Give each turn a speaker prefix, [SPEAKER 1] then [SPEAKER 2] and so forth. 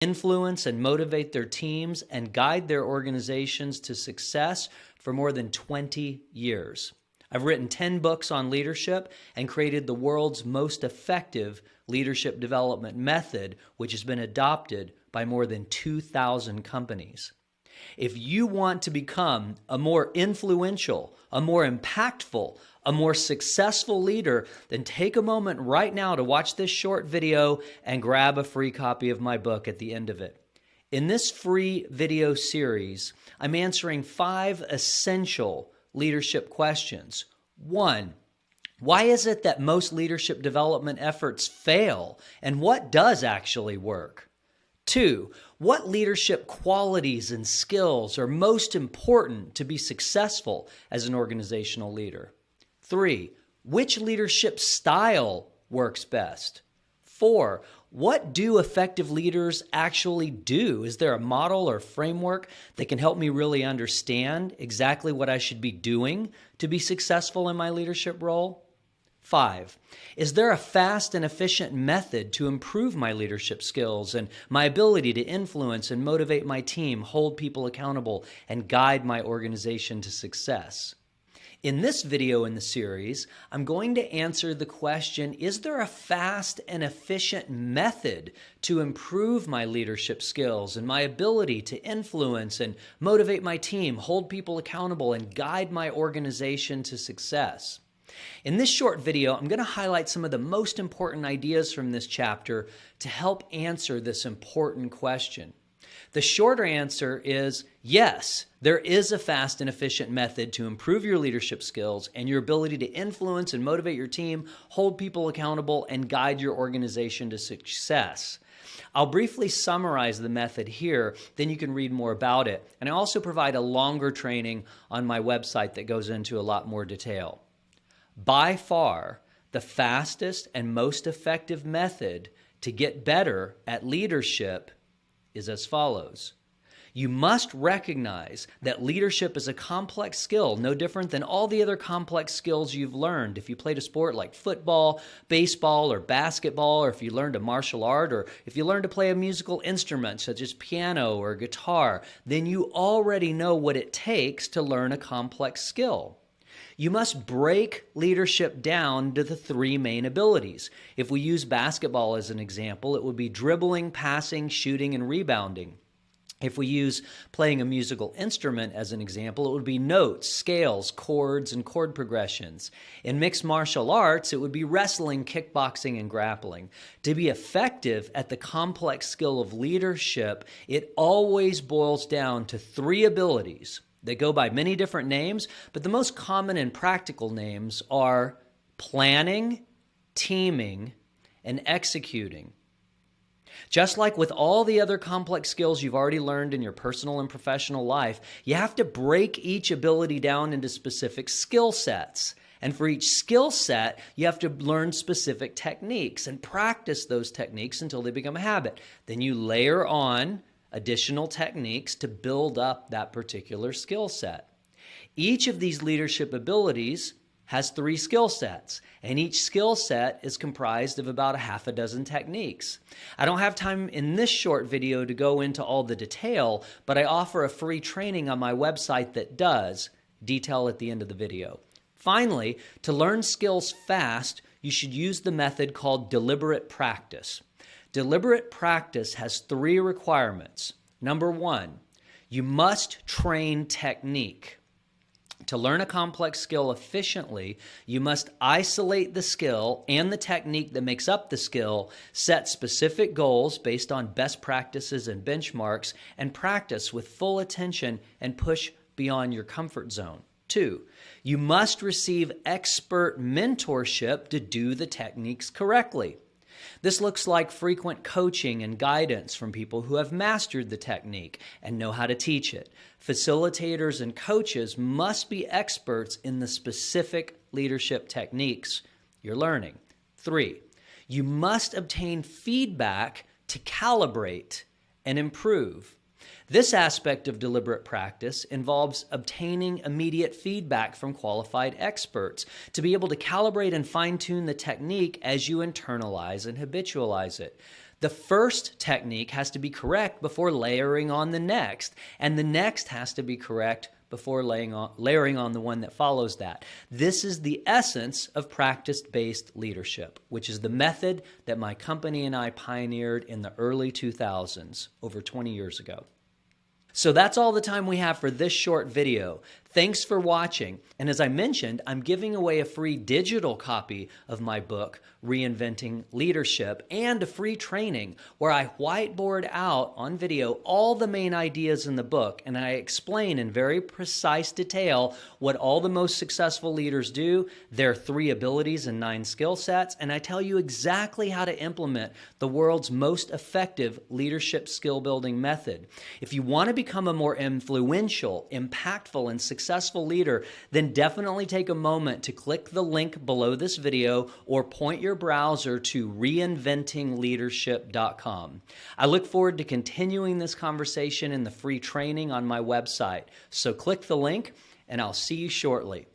[SPEAKER 1] influence and motivate their teams, and guide their organizations to success for more than 20 years. I've written 10 books on leadership and created the world's most effective leadership development method, which has been adopted by more than 2,000 companies. If you want to become a more influential, a more impactful, a more successful leader, then take a moment right now to watch this short video and grab a free copy of my book at the end of it. In this free video series, I'm answering 5 essential leadership questions. 1, why is it that most leadership development efforts fail, and what does actually work? 2, what leadership qualities and skills are most important to be successful as an organizational leader? 3, which leadership style works best? 4, what do effective leaders actually do? Is there a model or framework that can help me really understand exactly what I should be doing to be successful in my leadership role? 5, is there a fast and efficient method to improve my leadership skills and my ability to influence and motivate my team, hold people accountable, and guide my organization to success? In this video in the series, I'm going to answer the question, is there a fast and efficient method to improve my leadership skills and my ability to influence and motivate my team, hold people accountable, and guide my organization to success? In this short video, I'm going to highlight some of the most important ideas from this chapter to help answer this important question. The shorter answer is yes, there is a fast and efficient method to improve your leadership skills and your ability to influence and motivate your team, hold people accountable, and guide your organization to success. I'll briefly summarize the method here, then you can read more about it. And I also provide a longer training on my website that goes into a lot more detail. By far, the fastest and most effective method to get better at leadership is as follows. You must recognize that leadership is a complex skill, no different than all the other complex skills you've learned. If you played a sport like football, baseball, or basketball, or if you learned a martial art, or if you learned to play a musical instrument such as piano or guitar, then you already know what it takes to learn a complex skill. You must break leadership down to the 3 main abilities. If we use basketball as an example, it would be dribbling, passing, shooting, and rebounding. If we use playing a musical instrument as an example, it would be notes, scales, chords, and chord progressions. In mixed martial arts, it would be wrestling, kickboxing, and grappling. To be effective at the complex skill of leadership, it always boils down to 3 abilities. They go by many different names, but the most common and practical names are planning, teaming, and executing. Just like with all the other complex skills you've already learned in your personal and professional life, you have to break each ability down into specific skill sets. And for each skill set, you have to learn specific techniques and practice those techniques until they become a habit. Then you layer on additional techniques to build up that particular skill set. Each of these leadership abilities has 3 skill sets, and each skill set is comprised of about a half a dozen techniques. I don't have time in this short video to go into all the detail, but I offer a free training on my website that does, detail at the end of the video. Finally, to learn skills fast, you should use the method called deliberate practice. Deliberate practice has 3 requirements. Number 1, you must train technique. To learn a complex skill efficiently, you must isolate the skill and the technique that makes up the skill, set specific goals based on best practices and benchmarks, and practice with full attention and push beyond your comfort zone. 2, you must receive expert mentorship to do the techniques correctly. This looks like frequent coaching and guidance from people who have mastered the technique and know how to teach it. Facilitators and coaches must be experts in the specific leadership techniques you're learning. 3, you must obtain feedback to calibrate and improve. This aspect of deliberate practice involves obtaining immediate feedback from qualified experts to be able to calibrate and fine-tune the technique as you internalize and habitualize it. The first technique has to be correct before layering on the next, and the next has to be correct before layering on the one that follows that. This is the essence of practice-based leadership, which is the method that my company and I pioneered in the early 2000s, over 20 years ago. So that's all the time we have for this short video. Thanks for watching. And as I mentioned, I'm giving away a free digital copy of my book, Reinventing Leadership, and a free training where I whiteboard out on video all the main ideas in the book, and I explain in very precise detail what all the most successful leaders do, their 3 abilities and 9 skill sets, and I tell you exactly how to implement the world's most effective leadership skill building method. If you want to become a more influential, impactful, and successful leader, then definitely take a moment to click the link below this video or point your browser to reinventingleadership.com. I look forward to continuing this conversation in the free training on my website. So click the link and I'll see you shortly.